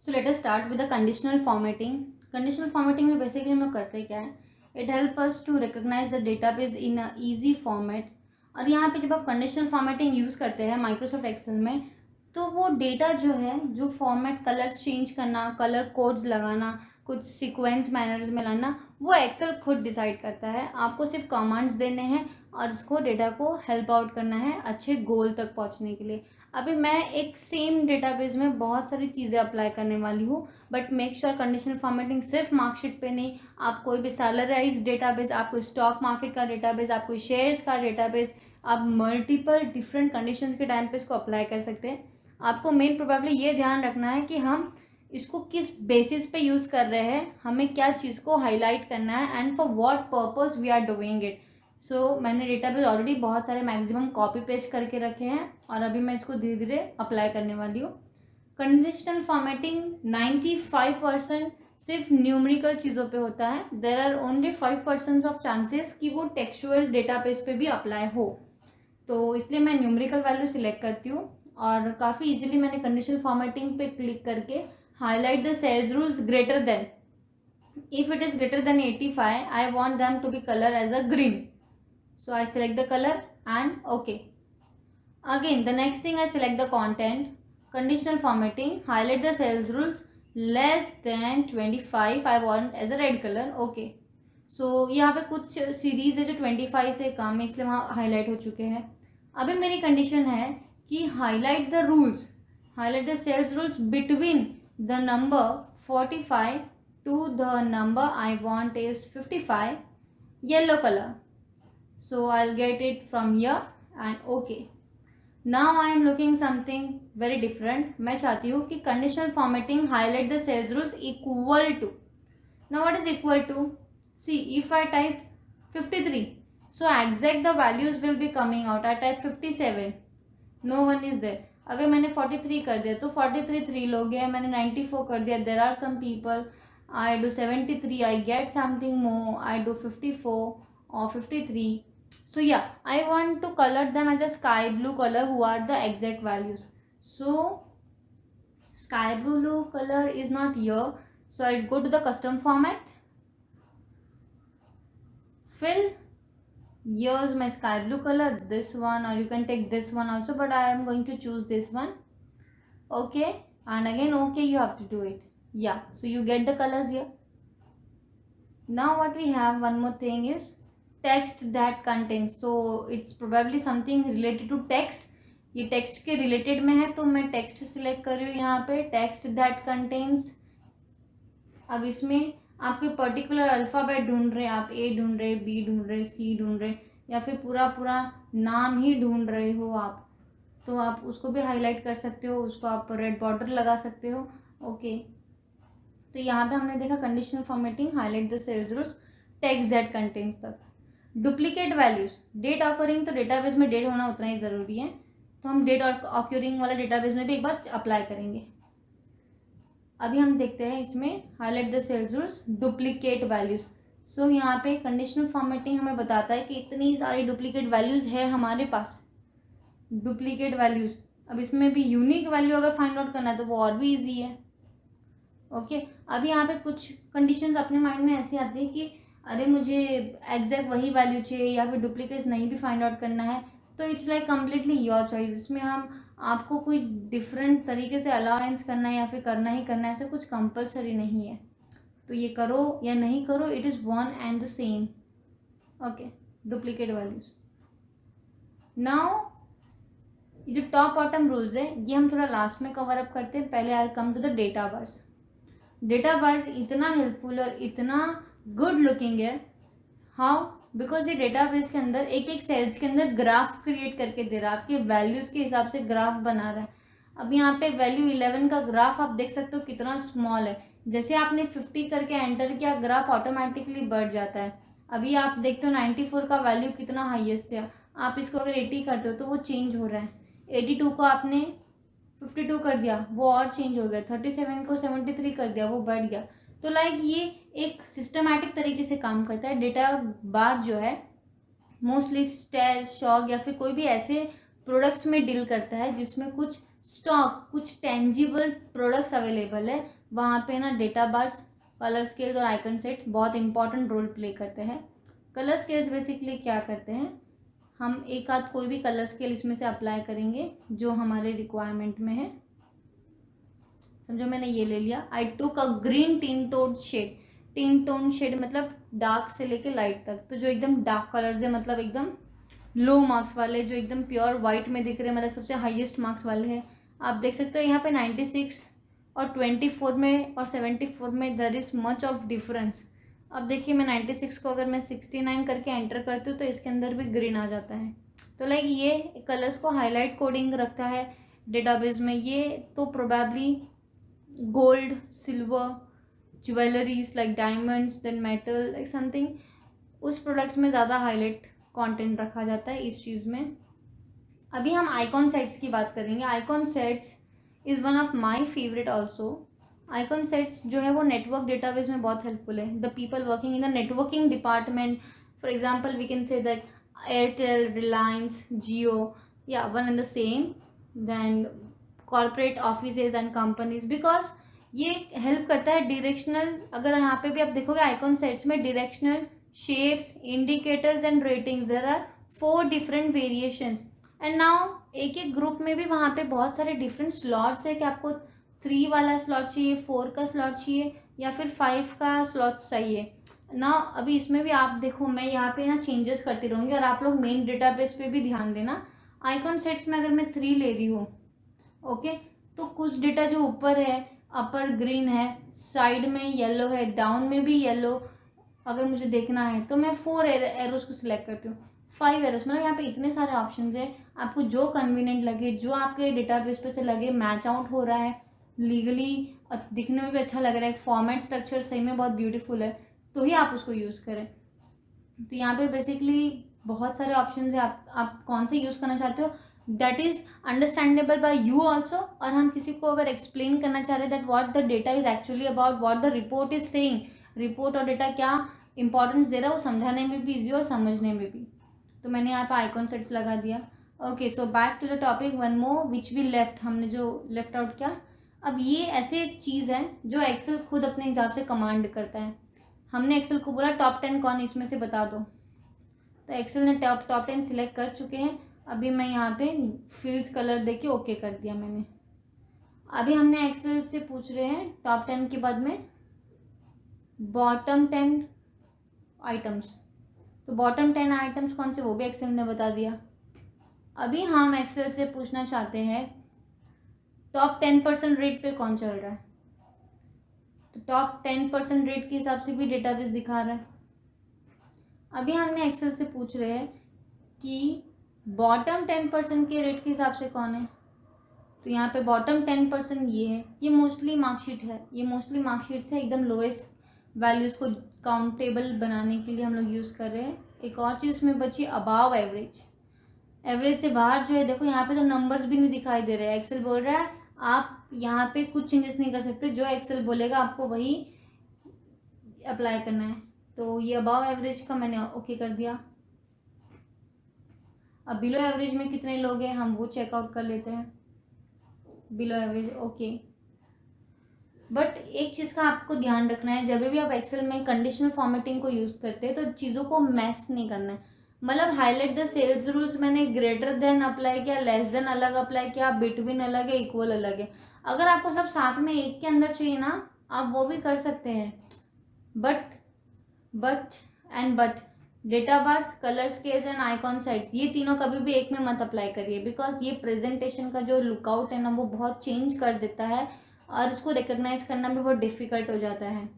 So let us start with the conditional formatting. Conditional formatting में basically हम लोग करते क्या है, it help us to recognize the database in a easy format. और यहाँ पे जब आप कंडीशनल फॉर्मेटिंग यूज़ करते हैं माइक्रोसॉफ्ट एक्सेल में, तो वो डेटा जो है, जो फॉर्मेट, कलर्स चेंज करना, कलर कोड्स लगाना, कुछ सीक्वेंस मैनर्स में लाना, वो एक्सेल खुद डिसाइड करता है। आपको सिर्फ कमांड्स देने हैं और इसको डेटा को हेल्प आउट करना है अच्छे गोल तक पहुँचने के लिए। अभी मैं एक सेम डेटाबेस में बहुत सारी चीज़ें अप्लाई करने वाली हूँ, but make sure conditional formatting सिर्फ मार्कशीट पे नहीं, आप कोई भी सैलराइज डेटाबेस, आप कोई स्टॉक मार्केट का डेटाबेस, आप कोई शेयर्स का डेटाबेस, आप मल्टीपल डिफरेंट कंडीशंस के टाइम पे इसको अप्लाई कर सकते हैं। आपको मेन प्रोबेबली ये ध्यान रखना है कि हम इसको किस बेसिस पे यूज़ कर रहे हैं, हमें क्या चीज़ को हाईलाइट करना है and for what purpose we are doing it. So मैंने डेटाबेस ऑलरेडी बहुत सारे मैक्सिमम कॉपी पेस्ट करके रखे हैं और अभी मैं इसको धीरे धीरे अप्लाई करने वाली हूँ। कंडीशनल फॉर्मेटिंग 95% सिर्फ न्यूमेरिकल चीज़ों पे होता है। There are only 5% of chances कि वो टेक्सचुअल डेटाबेस पे भी अप्लाई हो, तो इसलिए मैं न्यूमेरिकल वैल्यू सिलेक्ट करती हूँ और काफ़ी इजीली मैंने कंडीशनल फॉर्मेटिंग पे क्लिक करके highlight the cells rules greater than, if it is greater than 85 I want them to be color as a green, so I select the color and OK. Again the next thing I select the content, conditional formatting, highlight the sales rules, less than 25 I want as a red color, OK. सो यहाँ पे कुछ series है जो 25 से कम है, इसलिए वहाँ highlight हो चुके हैं। अभी मेरी कंडीशन है कि highlight the rules, highlight the cells rules between the number 45 to the number I want is 55, yellow color. So I'll get it from here and OK. Now I am looking something very different. मैं चाहती हूँ कि conditional formatting highlight the sales rules equal to. Now what is equal to? See, if I type 53, so exact the values will be coming out. I type 57, no one is there. अगर मैंने 43 कर दिया तो 43 3 लोग हैं, मैंने 94 कर दिया, there are some people. I do 73, I get something more, I do 54 or 53. So yeah, I want to color them as a sky blue color who are the exact values. So sky blue color is not here, so I'll go to the custom format, fill, here's my sky blue color, this one, or you can take this one also, but I am going to choose this one. Okay, and again OK, you have to do it. Yeah, so you get the colors here. Now what we have, one more thing is text that contains, so it's probably something related to text. ये text के related में है तो मैं text select कर रही हूँ यहाँ पे, टेक्स्ट दैट कंटेन्स। अब इसमें आप कोई पर्टिकुलर अल्फ़ाबेट ढूंढ रहे हैं, आप ए ढूंढ रहे, बी ढूंढ रहे, सी ढूंढ रहे, या फिर पूरा नाम ही ढूंढ रहे हो आप, तो आप उसको भी हाईलाइट कर सकते हो, उसको आप रेड बॉर्डर लगा सकते हो। ओके, तो यहाँ पे हमने देखा conditional formatting, highlight the cells rules, text that contains तक। डुप्लीकेट वैल्यूज, डेट ऑकरिंग, तो डेटाबेस में डेट होना उतना ही ज़रूरी है, तो हम डेट ऑकरिंग वाला डेटाबेस में भी एक बार अप्लाई करेंगे। अभी हम देखते हैं इसमें highlight the cells rules, duplicate values. So यहाँ पे कंडीशनल फॉर्मेटिंग हमें बताता है कि इतनी सारी डुप्लीकेट वैल्यूज है हमारे पास, डुप्लीकेट वैल्यूज। अब इसमें भी यूनिक वैल्यू अगर फाइंड आउट करना है तो वो और भी ईजी है। ओके, अभी यहाँ पे कुछ कंडीशंस अपने माइंड में ऐसी आती है कि अरे मुझे एग्जैक्ट वही वैल्यू चाहिए या फिर डुप्लीकेट्स नहीं भी फाइंड आउट करना है, तो it's like completely your choice. इसमें हम आपको कुछ डिफरेंट तरीके से अलाउंस करना है या फिर करना ही करना है, ऐसा कुछ कंपलसरी नहीं है, तो ये करो या नहीं करो, it is one and the same. Okay, duplicate values. Now ये जो टॉप बॉटम रूल्स है ये हम थोड़ा लास्ट में कवर अप करते हैं, पहले I come to the data bars. Data bars इतना हेल्पफुल और इतना गुड लुकिंग है। हाउ? बिकॉज ये डेटाबेस के अंदर एक एक सेल्स के अंदर ग्राफ क्रिएट करके दे रहा है, आपके वैल्यूज़ के हिसाब से ग्राफ बना रहा है। अब यहाँ पे वैल्यू 11 का ग्राफ आप देख सकते हो कितना स्मॉल है, जैसे आपने 50 करके एंटर किया ग्राफ ऑटोमेटिकली बढ़ जाता है। अभी आप देखते हो 94 का वैल्यू कितना हाईएस्ट है, आप इसको अगर 80 करते हो तो वो चेंज हो रहा है। 82 को आपने 52 कर दिया वो और चेंज हो गया, 37 को 73 कर दिया वो बढ़ गया। तो लाइक ये एक सिस्टमैटिक तरीके से काम करता है। डेटा बार जो है मोस्टली स्टेज, शॉक या फिर कोई भी ऐसे प्रोडक्ट्स में डील करता है जिसमें कुछ स्टॉक, कुछ टेंजिबल प्रोडक्ट्स अवेलेबल है, वहाँ पे ना डेटा बार्स, कलर स्केल्स और आइकन सेट बहुत इंपॉर्टेंट रोल प्ले करते हैं। कलर स्केल्स बेसिकली क्या करते हैं, हम एक आध कोई भी कलर स्केल इसमें से अप्लाई करेंगे जो हमारे रिक्वायरमेंट में है। समझो मैंने ये ले लिया, I took a green tint tone shade. Tint tone shade मतलब डार्क से लेके लाइट तक, तो जो एकदम डार्क कलर्स है मतलब एकदम लो मार्क्स वाले, जो एकदम प्योर वाइट में दिख रहे हैं मतलब सबसे हाईएस्ट मार्क्स वाले हैं। आप देख सकते हो यहाँ पे 96 और 24 में और 74 में there is much of difference. अब देखिए मैं 96 को अगर मैं 69 करके एंटर करती हूँ तो इसके अंदर भी ग्रीन आ जाता है। तो लाइक ये कलर्स को हाईलाइट कोडिंग रखता है डेटाबेस में। ये तो probably gold, silver, jewelleries like diamonds, then metal like something, उस प्रोडक्ट्स में ज़्यादा हाईलाइट कंटेंट रखा जाता है इस चीज़ में। अभी हम आइकॉन सेट्स की बात करेंगे। Icon sets is one of my favourite also. Icon sets जो है वो नेटवर्क डेटाबेस में बहुत हेल्पफुल है। The people working in the networking department, for example we can say that Airtel, Reliance, Jio, या one and the same, then corporate offices and companies, because ये help करता है डिरेक्शनल। अगर यहाँ पे भी आप देखोगे आइकॉन सेट्स में directional shapes, indicators and ratings, there are 4 different variations. And now एक एक ग्रुप में भी वहाँ पे बहुत सारे डिफरेंट स्लॉट्स है कि आपको 3 वाला स्लॉट चाहिए, 4 का स्लॉट चाहिए, या फिर 5 का स्लॉट चाहिए ना। अभी इसमें भी आप देखो मैं यहाँ पे ना चेंजेस करती रहूँगी और आप लोग मेन डेटाबेस पे भी ध्यान देना। आइकॉन सेट्स में अगर मैं 3 ले रही हूँ, ओके, तो कुछ डेटा जो ऊपर है, अपर ग्रीन है, साइड में येलो है, डाउन में भी येलो, अगर मुझे देखना है तो मैं 4 एरोज को सिलेक्ट करती हूँ। 5 एरोज मतलब यहाँ पे इतने सारे ऑप्शंस है, आपको जो कन्वीनियंट लगे, जो आपके डेटाबेस पे से लगे, मैच आउट हो रहा है, लीगली दिखने में भी अच्छा लग रहा है, फॉर्मेट स्ट्रक्चर सही में बहुत ब्यूटीफुल है, तो ही आप उसको यूज़ करें। तो यहाँ पे बेसिकली बहुत सारे ऑप्शंस है, आप कौन से यूज़ करना चाहते हो that is understandable by you also. और हम किसी को अगर एक्सप्लेन करना चाह रहे हैं that what the data is actually about, what the report is saying, report और डेटा क्या इंपॉर्टेंस दे रहा है, वो समझाने में भी ईजी और समझने में भी। तो मैंने यहाँ पर आइकॉन सेट्स लगा दिया। Okay, so back to the topic, one more which we left, हमने जो लेफ्ट आउट किया। अब ये ऐसे चीज़ है जो एक्सेल खुद अपने हिसाब से कमांड करता है। हमने एक्सेल को बोला टॉप 10 कौन इसमें से बता दो, तो एक्सेल ने टॉप 10 सिलेक्ट कर चुके हैं। अभी मैं यहाँ पे फील्ड्स कलर देके ओके कर दिया मैंने। अभी हमने एक्सेल से पूछ रहे हैं टॉप 10 के बाद में बॉटम 10 आइटम्स, तो बॉटम 10 आइटम्स कौन से, वो भी एक्सेल ने बता दिया। अभी हम एक्सेल से पूछना चाहते हैं टॉप 10% रेट पे कौन चल रहा है, तो टॉप 10% रेट के हिसाब से भी डेटाबेस दिखा रहा है। अभी हमने एक्सेल से पूछ रहे हैं कि बॉटम 10% के रेट के हिसाब से कौन है, तो यहाँ पे बॉटम 10% ये है, ये मोस्टली मार्कशीट है, ये मोस्टली मार्कशीट से एकदम लोएस्ट वैल्यूज़ को काउंटेबल बनाने के लिए हम लोग यूज़ कर रहे हैं। एक और चीज़ में बची अबाव एवरेज, एवरेज से बाहर जो है, देखो यहाँ पे तो नंबर्स भी नहीं दिखाई दे रहे हैं। एक्सेल बोल रहा है आप यहाँ पे कुछ चेंजेस नहीं कर सकते, जो एक्सेल बोलेगा आपको वही अप्लाई करना है। तो ये अबाव एवरेज का मैंने ओके कर दिया। अब बिलो एवरेज में कितने लोग हैं हम वो चेकआउट कर लेते हैं। बिलो एवरेज ओके, बट एक चीज़ का आपको ध्यान रखना है, जब भी आप एक्सेल में कंडीशनल फॉर्मेटिंग को यूज़ करते हैं तो चीज़ों को मैस नहीं करना है। मतलब हाईलाइट द सेल्स रूल्स मैंने ग्रेटर देन अप्लाई किया, लेस देन अलग अप्लाई किया, बिटवीन अलग है, इक्वल अलग है। अगर आपको सब साथ में एक के अंदर चाहिए ना, आप वो भी कर सकते हैं, but data bars, colour scales and icon sets, ये तीनों कभी भी एक में मत अप्लाई करिए, बिकॉज ये प्रेजेंटेशन का जो लुकआउट है ना वो बहुत चेंज कर देता है और इसको रिकॉग्नाइज करना भी बहुत डिफ़िकल्ट हो जाता है।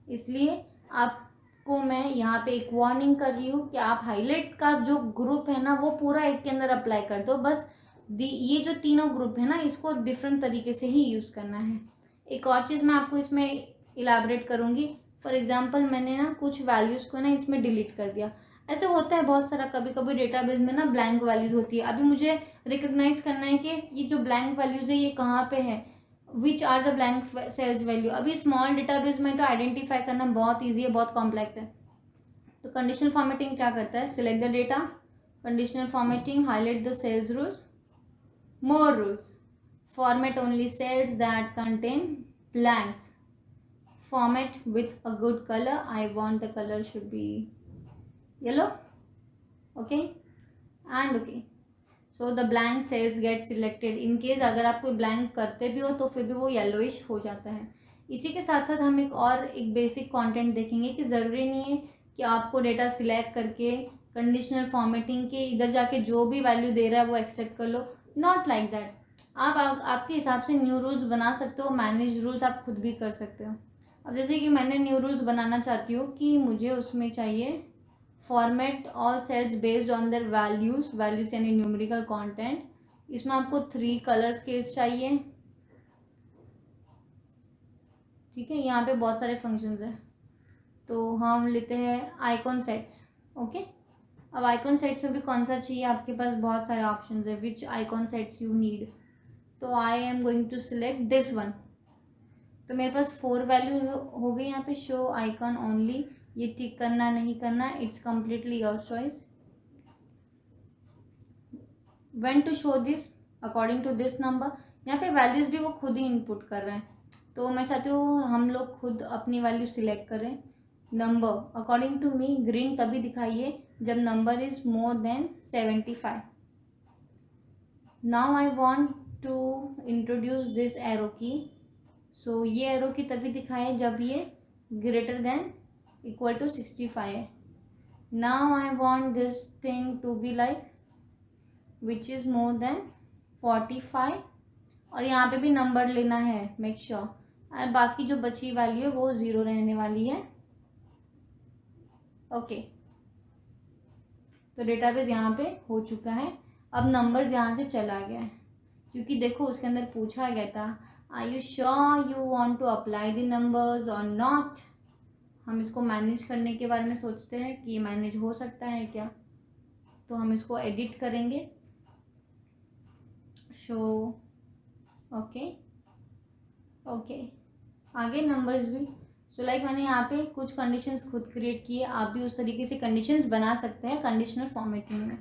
इसलिए आपको मैं यहाँ पे एक वार्निंग कर रही हूँ कि आप हाईलाइट का जो ग्रुप है ना वो पूरा एक के अंदर अप्लाई कर दो, बस ये जो तीनों ग्रुप है ना इसको डिफरेंट तरीके से ही यूज़ करना है। एक और चीज़ मैं आपको इसमें इलाबरेट करूँगी। फॉर एग्जाम्पल मैंने ना कुछ वैल्यूज़ को ना इसमें डिलीट कर दिया। ऐसे होता है बहुत सारा, कभी कभी डेटाबेस में ना ब्लैंक वैल्यूज़ होती है। अभी मुझे रिकॉग्नाइज करना है कि ये जो ब्लैंक वैल्यूज़ है ये कहाँ पे है, which are the blank cells value. अभी स्मॉल डेटाबेस में तो आइडेंटिफाई करना बहुत ईजी है, बहुत कॉम्प्लेक्स है। तो कंडीशनल फॉर्मेटिंग क्या करता है, select the data, conditional formatting, highlight the cells rules, more rules, format only cells that contain blanks, format with a good color. I want the color should be yellow. Okay, and okay, so the blank cells get selected. In case अगर आप कोई blank करते भी हो तो फिर भी वो येलोइश हो जाता है. इसी के साथ साथ हम एक बेसिक कंटेंट देखेंगे कि ज़रूरी नहीं है कि आपको डेटा सिलेक्ट करके कंडीशनल फॉर्मेटिंग के इधर जाके जो भी वैल्यू दे रहा है वो एक्सेप्ट कर लो. Not like that. आप आपके हिसाब से न्यू रूल्स बना सकते हो. मैनेज रूल्स आप खुद भी कर सकते हो. अब जैसे कि मैंने न्यू रूल्स बनाना चाहती हूँ कि मुझे उसमें चाहिए format all cells based on their values यानी न्यूमेरिकल कंटेंट. इसमें आपको 3 कलर स्केल्स चाहिए. ठीक है, यहाँ पे बहुत सारे फंक्शंस हैं. तो हम लेते हैं आइकॉन सेट्स. ओके, अब आइकॉन सेट्स में भी कौन सा चाहिए, आपके पास बहुत सारे ऑप्शंस है. Which icon sets you need. So I am going to select this one. तो मेरे पास 4 वैल्यू हो गई यहाँ पे. Show icon only. ये टिक करना नहीं करना, it's completely your choice. When to show this according to this number. यहाँ पे वैल्यूज़ भी वो खुद ही इनपुट कर रहे हैं. तो मैं चाहती हूँ हम लोग खुद अपनी वैल्यू सिलेक्ट करें. Number according to me green तभी दिखाइए जब number is more than 75. Now I want to introduce this arrow key. So ये एरो की तभी दिखाए जब ये ग्रेटर देन इक्वल टू 65 है. Now I want this thing to be like which is more than 45. और यहाँ पे भी नंबर लेना है, मेक श्योर. और बाकी जो बची वैल्यू है वो 0 रहने वाली है. ओके, तो डेटाबेस यहाँ पे हो चुका है. अब नंबर्स यहाँ से चला गया है क्योंकि देखो उसके अंदर पूछा गया था are you sure you want to apply the numbers और नॉट. हम इसको मैनेज करने के बारे में सोचते हैं कि ये मैनेज हो सकता है क्या. तो हम इसको एडिट करेंगे. शो ओके ओके, आगे नंबर्स भी. सो लाइक मैंने यहाँ पे कुछ कंडीशंस खुद क्रिएट किए. आप भी उस तरीके से कंडीशंस बना सकते हैं कंडीशनल फॉर्मेटिंग में.